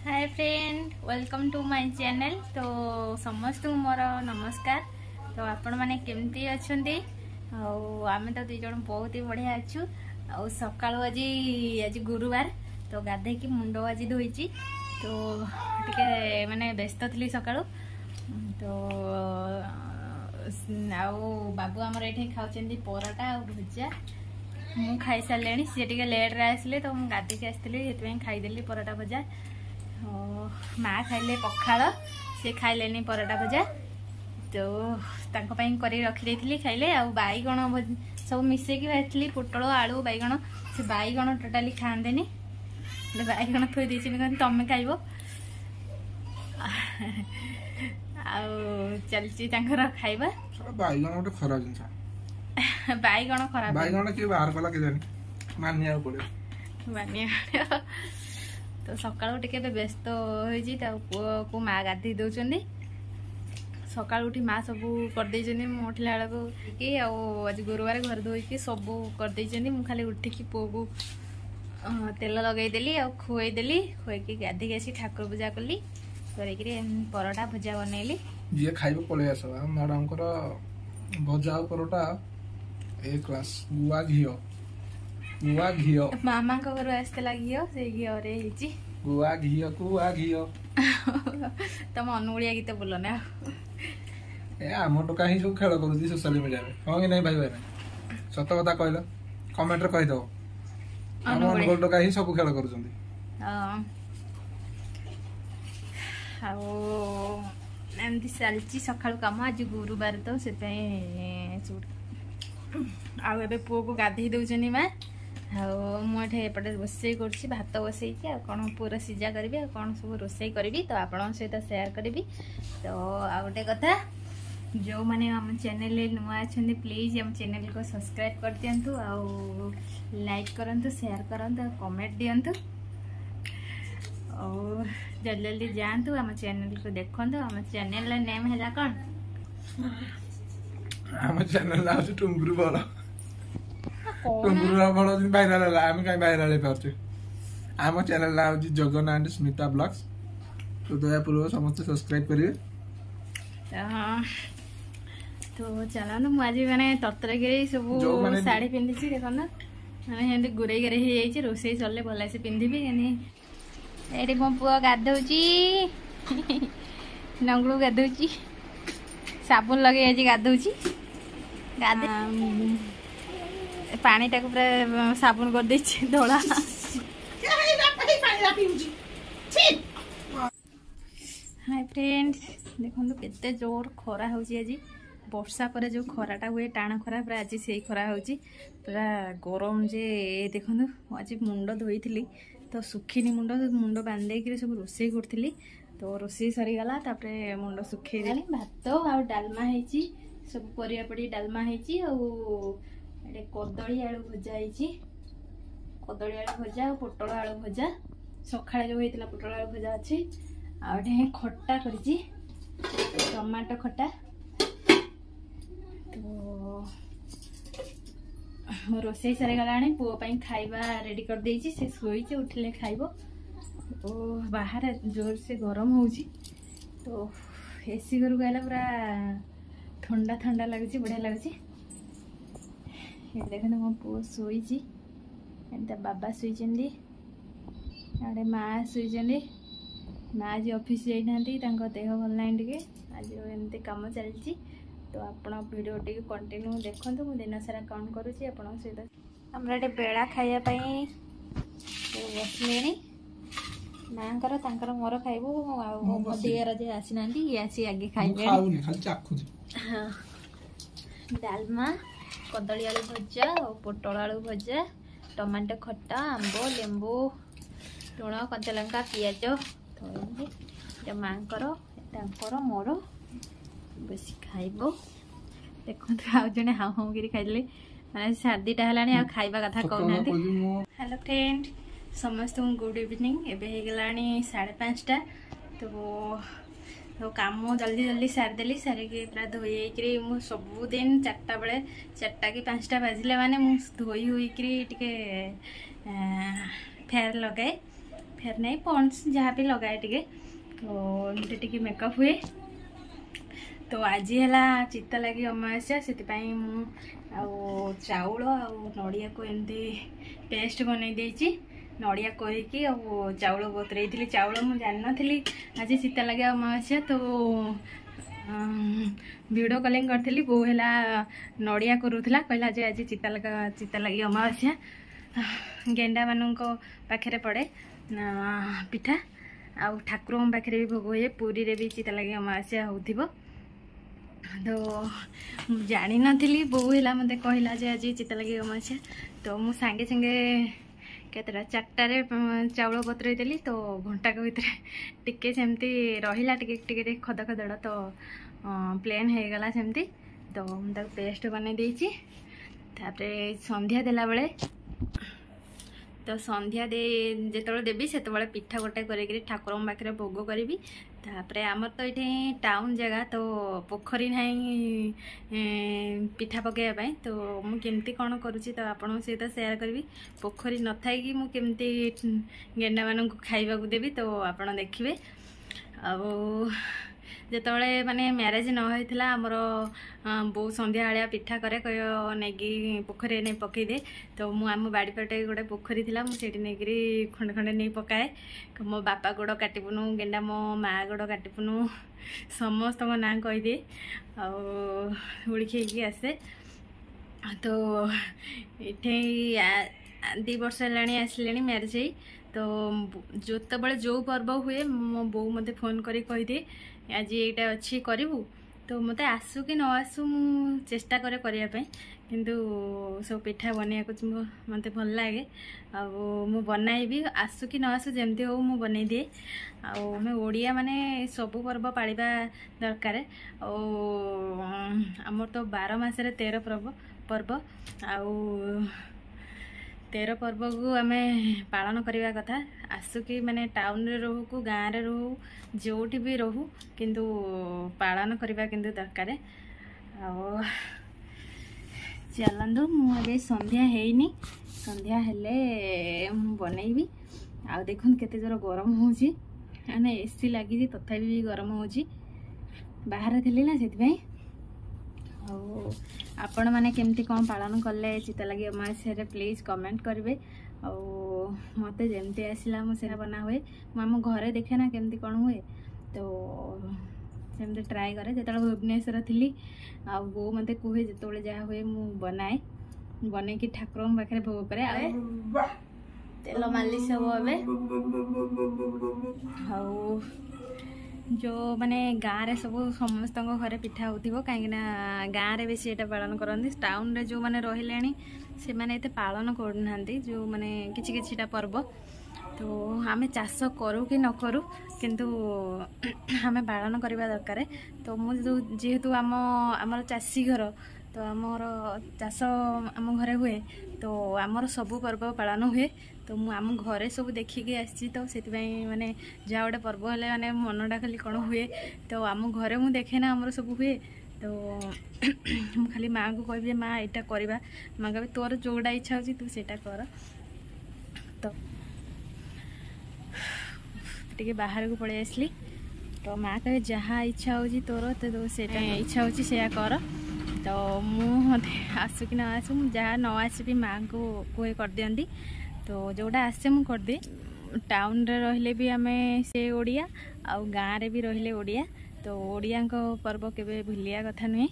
Hi friend, welcome to my channel. तो समस्त मोर नमस्कार। तो आपण माने केमती अछंती? आमे तो दी जण बहुत ही बढ़िया अच्छु। सकाळु आज गुरुवार तो गाधे की मुंडो आज धोईची। तो टिके माने व्यस्त थली सकाळु। तो बाबू आमर ये खाऊचंदी परोटा और भुजिया। मु खाई सारे सी टे लेट रे आसले तो मुझे गाधिक आसती खाईदेली परोटा भजा। माँ खाइले पखाल, से खाइले परोटा भजा। तो कर रखी खाइले। आ बैगण सब मिसेक भाजी पोटल आलू बैगण, से बैगण टोटाली खाते बैगण थोई दे तमें खाइब। चलती खाइबा बैगण गोटे खराब जिनस बैगण खराब बैगण किए बाहर कला के जानी मानिया पड़े। तो सकाळु टिके व्यस्त होइजी। पुओ को माँ गाधी दौरान सकाळु उठी माँ सब करदे उठला बेलू कि आज गुरुवार घर धोईकी सब करदे। मु खाली उठिकी पुओ को तेल लगेदेली आ खुएदेली। खुएकी गाधिक आसी ठाकुर पूजा कली कर परोटा भजा बनैली। जी खाइब पलि आस मैडम भजा परोटा ए क्लास गुआ घी मामा घर आसला घी से घी गुआ घी तुम अनुगुड़िया गीत बोल ना ए आम टोका ही सब खेल कर सोशल मीडिया में हाँ कि नहीं भाई भाई सत कथा कहल कमेंट कहीदेव आम अनुगुल टोका ही सब खेल कर एमती चलती सकाळु कम। आज गुरुवार तो से आबे पुओ को गाधे दौरान माँ। मुझे एपटे रोसई कर भात बसई कौन पूरा सीजा करी कौन सब रोसई करी तो आपण सहित सेयार करी। तो आ गोटे कथा जो मैंने आम चैनल नुआ अच्छा प्लीज आम चैनल को सब्सक्राइब कर दिंतु, लाइक करंतु, शेयर करंतु, कमेंट दिंतु और जल्दी जल्दी जातु आम चैनल को देखंतु। आम चैनल नेम है कौन? आम चैनल ना टुंगुरु बड़ टुंगुरु बड़ भाइराल आम कहीं भाइराल पार्चे। आम चैनल ना जगन एंड स्मिता ब्लॉग्स। तो दयापूर्वक समस्त सब्सक्राइब करेंगे। तो चलो मुझे मैंने तरतरकारी सब शाढ़ी पिंधि देख ना मैंने गुरे गुरे हो रोसई सरले भल से पिंधि। ये मो पुआ गाधौची नंगलू गाधौची साबुन लगे आज गाधौची गाधे पानी टाक पूरा साबुन कर देछि धोला। हाय फ्रेंड्स देखो केते जोर खरा होची। आज वर्षा पर जो खराटा हुए टाण खरा पूरा आज से खरा होची पूरा गरम जे। देखो आज मुंड धोई तो सुखीनी मुंड बांधे सब रोसई करी। तो रोसई सरीगला तापरे मुंड सुखे देली। भात आ डालमा है सब परिया पड़ी डालमा है कदली आलू भजा है कदली आलू भजा और पोटल आलू भजा सकाଳେ जो होता पोटल आलू भजा अच्छी आटे खट्टा करी टमाटो खट्टा। तो रोसई सरीगला पुओ खाइबा रेडी कर देछि से सोईचे उठिले खाइबो। तो बाहर जोर से गरम होउची तो एसी घर गला पूरा ठंडा ठंडा लगुच बढ़िया लगुच। देख मो पुओ शोची बाबा शोचंदी आड़े माँ शोचंदी। माँ आज ऑफिस जाइना देह भल ना टे आज एमती कम चलती। तो आपण वीडियो टी कंटिन्यू देखो मुझे दिन सारा कौन करुँची आप सहित आमर ये बेला खावाई बसले माँ मोर खाइबू मो दियर जे आसीना ये आसी आगे खाइबे। डालमा कदली आलू भजा और पोटल आलू भजा टमाटो खट्टा आंब लेंबू लुण कंचा लंका पियाज तो माँ मोर बस खाइब। देखो आउ जड़े हाउ हाउ कर खाई मैंने सार्दीटा है खाइबा कथा कहना। हेलो फ्रेंड समस्त गुड इवनिंग। एवं 5:30 तो काम जल्दी जल्दी सारिदेली सारिकी पूरा धोई मुझे सबुदिन 4टा बेले 4टा कि 5टा बाजिले माने मुझे धोई होकर फेयर लगाए फेर नहीं पॉन्ड्स जहाँ भी लगाए टिके तो एमती टिके मेकअप हुए। तो आज है चित्त लगी अमावास्या से चाउल आ नड़िया को एमती पेस्ट बनई देची नड़िया कोईकी चाउल बतरई चाउल मुझे जान नी आज चित्त लगे अमावास्या तो वीडियो कॉलिंग करी बो है नड़िया करूला कहला जे आज चित्त लगी अमावास्या गेंडा मान पाखे पड़े पिठा आ ठाकुर पाखे भी भोग हुए पुरी रे भी चित्त लगी अमावास्या हो तो जानी नी बो है मत कहला जे आज चित्त लगी अमावास्या तो मु सांगे सांगे केतटा 4टारे चाउल बतरई देली तो घंटा के भितर टिके सेमती रहिला टिके खद खदड़ तो प्लेन हो गला सेमती तो मुझे पेस्ट बन देची तापरे संध्या देला बेले तो संध्या दे जिते देवी से पिठा गोटे कर ठाकुर पाखे भोग करी तापरे आमर तो ये टाउन जगह तो पोखरी नहीं पिठा पकड़ापी तो मुझे कौन करुँची तो आपण सहित सेयार करी पोखरी न थी मुझे गेंडा मान खाइबा देवी तो आपड़ देखिए जिते माने मैरेज न होता आमर बो संध्या आलिया पिठा करे कह नहीं पोखरी नहीं पकईदे तो मुझ आम बाड़ी पटे गोटे पोखरी थी मुझे नहीं खंडे खंडे नहीं पकाए मो बापा गोड़ काटिपुनु गेंडा मो माँ गोड़ काटिपुनु समस्त ना कहीदे उड़ीखी आसे तो ये 2 वर्ष है आसिले मैरेज ही तो जोत बड़े जो पर्व हुए मो बो मत फोन कर कहीदे आज ये अच्छी करूँ तो मत आसू कि न आसू मु चेष्टा करे करने किंतु सब पिठा बनया मत भल लगे मु बनाइबी आसू कि न आसू जमती हो मु बनई दिए आमे ओडिया माने सबु पर्व पालिबा दरकार आमर तो 12 मासरे 13 पर्व आउ 13 पर्व को आमे पालन करने कथा आसु कि माने टाउन रे रहू को गाँव रे रहू जोटी भी रहू किंतु पालन करवा किंतु दरकार चलतु मुझे संध्या हैनी संध्या हेले बनईबी आ देखुन केते जोर गरम होची माने एसी लगी तथापि भी गरम होची बाहर थी ना से आपण मैंने केमती कौन पालन कले चित्त लगी अमावास्या प्लीज कमेंट करेंगे मत जमती आसला मुझे बना हुए मुझे घरे देखे ना केमती कौन हुए तो सेमती ट्राए करे जो भुवनेश्वर थी आ बो मत कहे जो जहाँ हुए मु बनाए बन की ठाकुर पाखे भोग करे तेल मालिश हम जो माने गाँव रे सब समस्त घरे पिठा होतिबो कहीं गाँव रे बेसी एटा पालन करती टाउन रे जो माने रहिले से माने एते पालन करना जो माने किछि किछिटा पर्व तो आमे चाष करूँ कि न करूँ किंतु आमे पालन करवा दरकार तो मुझे जेहेतु आमर चाषी घर तो आमर चाष आम घरे हुए तो आमर सबू पर्व पालन हुए तो मु आम घरे सब देखिकी आसी तो से माने जहाँ गोटे पर्व है माने मनटा खाली कौन हुए तो आम घरे मु देखे ना आमर सब हुए तो खाली माँ को कह माँ यहाँ करवा माँ कह तोर जोड़ा इच्छा हो तू से कर तो टे बाहर को पलि आसली तो माँ कहे जहाँ इच्छा हो तोर तो से इच्छा हो कर तो मुझे आसू कि न आसू जहाँ न आसबी माँ को कहे कर दियंती तो जोड़ा आसे मु कर दे टाउन रे रहिले भी आमे से ओडिया आउ गाँव रे भी रहिले ओडिया तो ओडिया पर्व केबे भूलिया कथा नुहे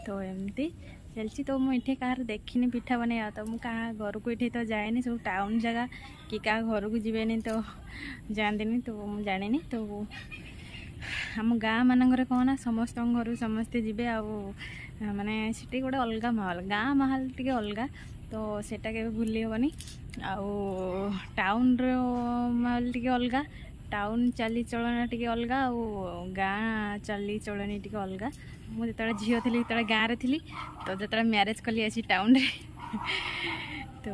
तो एमती चलती तो मुझे कहार देखनी पिठा बने तो मुझे क्या घर को ये तो जाए सब टाउन जगह कि क्या घर को जीवेनि तो जानते तो मुझे जानी तो आम गाँ मानक कौन समस्त घर समस्ते जी माने से गोटे अलग माहौल गाँ माहौल टे अलग तो सेटा के भूली हेनी आउ टाउन माहौल टे अलग टाउन चालीचलन टे अलग आउ गाँ चालीचलन टे अलग मुझे जो झील थी जो गाँव थी तो जो मैरेज कली आसी टाउन रे तो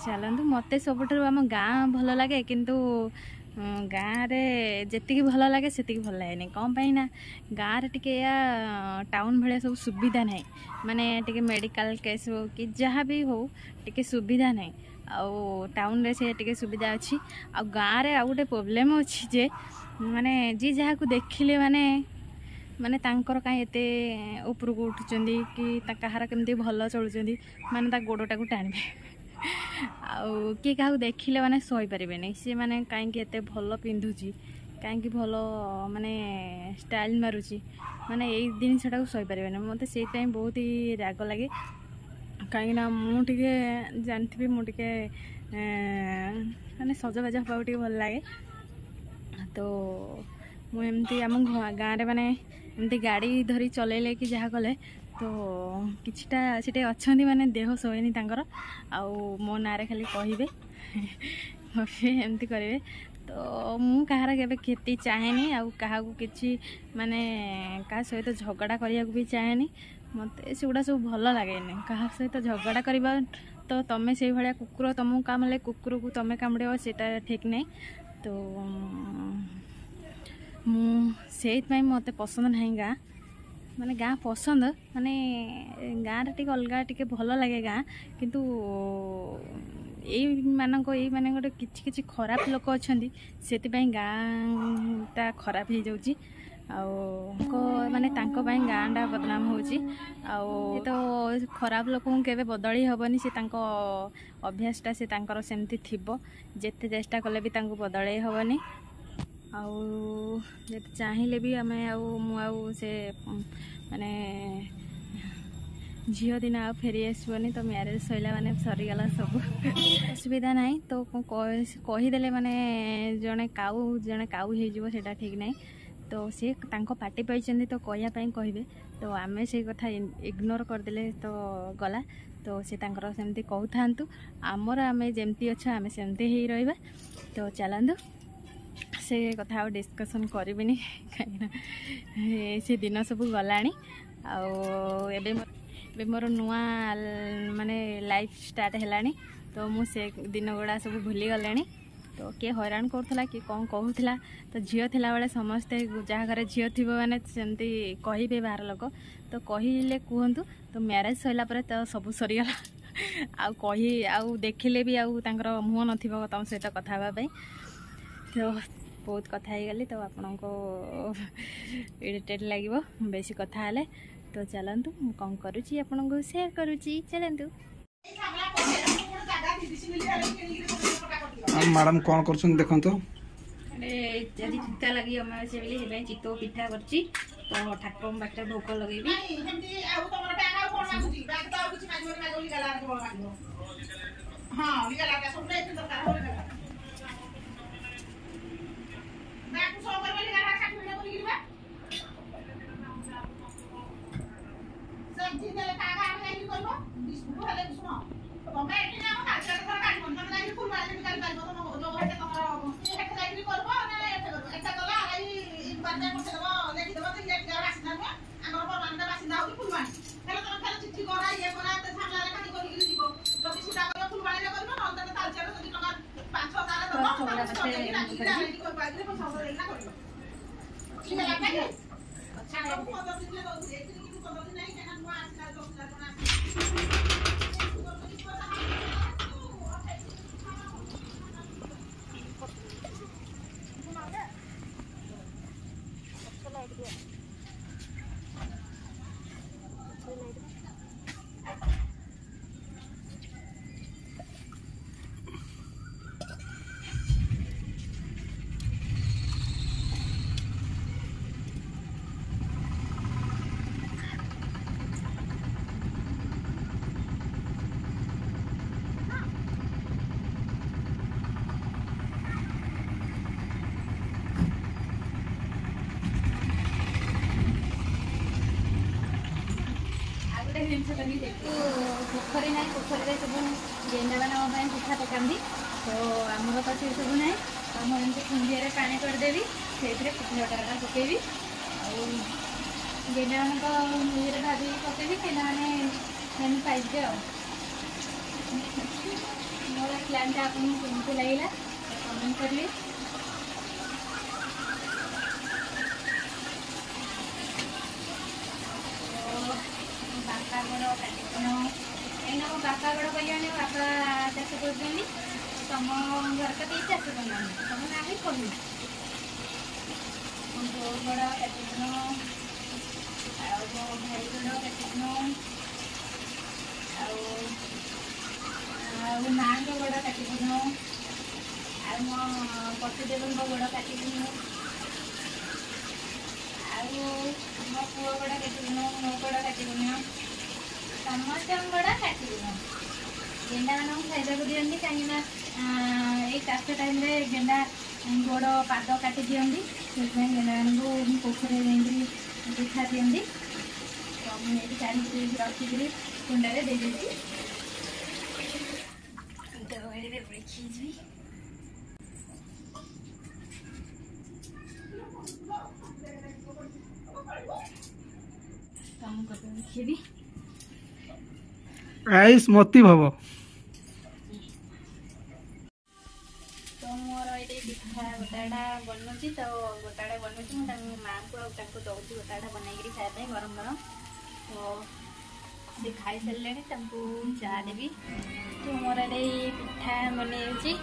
चलतु मत सब आम गाँ भल लगे किंतु गाँव रे जी भल लगे से भल लगे कौन पाई ना गाँव रे टिके या टाउन भाया सब सुविधा ना माने टिके मेडिकल केस हो कि जहाँ भी हो टिके सुविधा ना आउ टाउन रे से टिके सुविधा अच्छी आ गाँव रे आउ गोटे प्रोब्लेम अच्छी जे माने जी जहाँ को देखिले माने माने तांकर कहीं एते ऊपर को उठुचंदी कि कहार केमती भल चलुचंदी माने ता गोड़टा को टाणबे आउ किए क्या देखिले माने सही पारे नहीं सी माने कहीं एते भल पिंधुची कहीं भल माने स्टाइल मारुची माने यही जिनटा को सही पारे मत से बहुत ही राग लगे कहीं मुझे जानती मुझे माने सजबाज हाँ भल लगे तो मुझे आम गाँव में माने एमती गाड़ी धरी चलैले कि जहाँ कले तो किछटा सीटे अच्छा माने देह सोएनी तांकर आउ मो ना खाली कहे एमती करेंगे तो मु कहार केबे क्षति चाहेनी आउ क्या किसी माने क्या सहित झगड़ा करने भी चाहेनी मत सेगुड़ा सब भल लगे क्या सहित झगड़ा करवा तो तमें से भाया कुकुर तुमको कामले कुकुर को तुम कामुड़ सेटा ठीक नहीं तो मुझे मत पसंद ना गाँ माने गाँ पसंद माने गाँव टे अलग टे भल लगे गाँ किंतु यही माने गोटे किछि खराब लोक अच्छा से गाँटा खराब हो जाऊँगी माने गाँटा बदनाम होची तो खराब लोक केबे बदली हेनी से अभ्यासटा से सेमती थिबो जेते चेष्टा कले भी बदल हेनी आउ चाहिए भी आम से माने झील दिन आ फेरी आसबनी तो मैरेज सैला माने सरीगला सब असुविधा ना तो कहीदे माने जड़े काऊ होटा ठीक ना तो सी पार्टी पाई तो कहवाई कहे तो आम से कथा इग्नोर करदे तो गला तो सी सेमती कहू था आमर आम जमती अच्छा आम सेमती ही रहा तो चलतु से कथा आ डिस्कसन करी कहीं से दिन सब गला मोर नुआ माने लाइफ स्टार्ट है तो मुझे दिन गुड़ा सब भूली गले तो किए हैरान करूला कि कौन कहूला तो झील थिला बेले समस्ते जहाँ घर झील थी मैंने सेमती कहे बाहर लोक तो कहले कहतु तो मैरेज सरला तो सब सरीगला आउ देखिले भी आउर मुँह न तुम सहित कथा हाँपाई तो बहुत कथा ही गली तो आपन को इरिटेट लगे बेसी कथा हेले तो चलतु कौन करुच्ची आपन को शेयर करुच्ची चलतु मैडम कौन कर देखो तो चिता लगी अमावास्या बोली चितौ पिठा कर तो ठाकुर पाखे भोग लगे पोखरी ना पोखरी सब गेंडा मान पिठा पकाती तो आमर तो से सब ना आम कुंडिया पानी करदेवी से पिठाटा पकेबी गेंडा मान भाभी पकेबी गेंडा मैंने पाइबे मोर प्लान आपको केमती लगे कमेंट करेंगे। बापा कार्यक्रम कहीं मो बापा गोड़ कह बापा चाष कर तुम घर तो कहीं चाष करना तुम ना भी कहू मो गोड़ काटन मो भाई गोड़ काटन माँ गोड़ काटन मो पशुदेव गोड़ काटन मो पुओ गोड़ काटन मो गोड़ काटन समस्त गोड़ काटन गेंडा मान खाइबा दिखती कहीं चाष टाइम गेंडा गोड़ पाद काटि दिखती से गेंडा मान पोखर पिठा दिखती तो मुझे चारिकी रखिकी कुंडे दे देखी देखी आइस मोती भव तो मोर ये पिठा गोटाटा बनुची तो गोटाटा बनुची मुझे माँ को दौर गोटाटा बनई खाया गरम गरम तो से खाई सारे चा देवी तो मोर ये पिठा बनई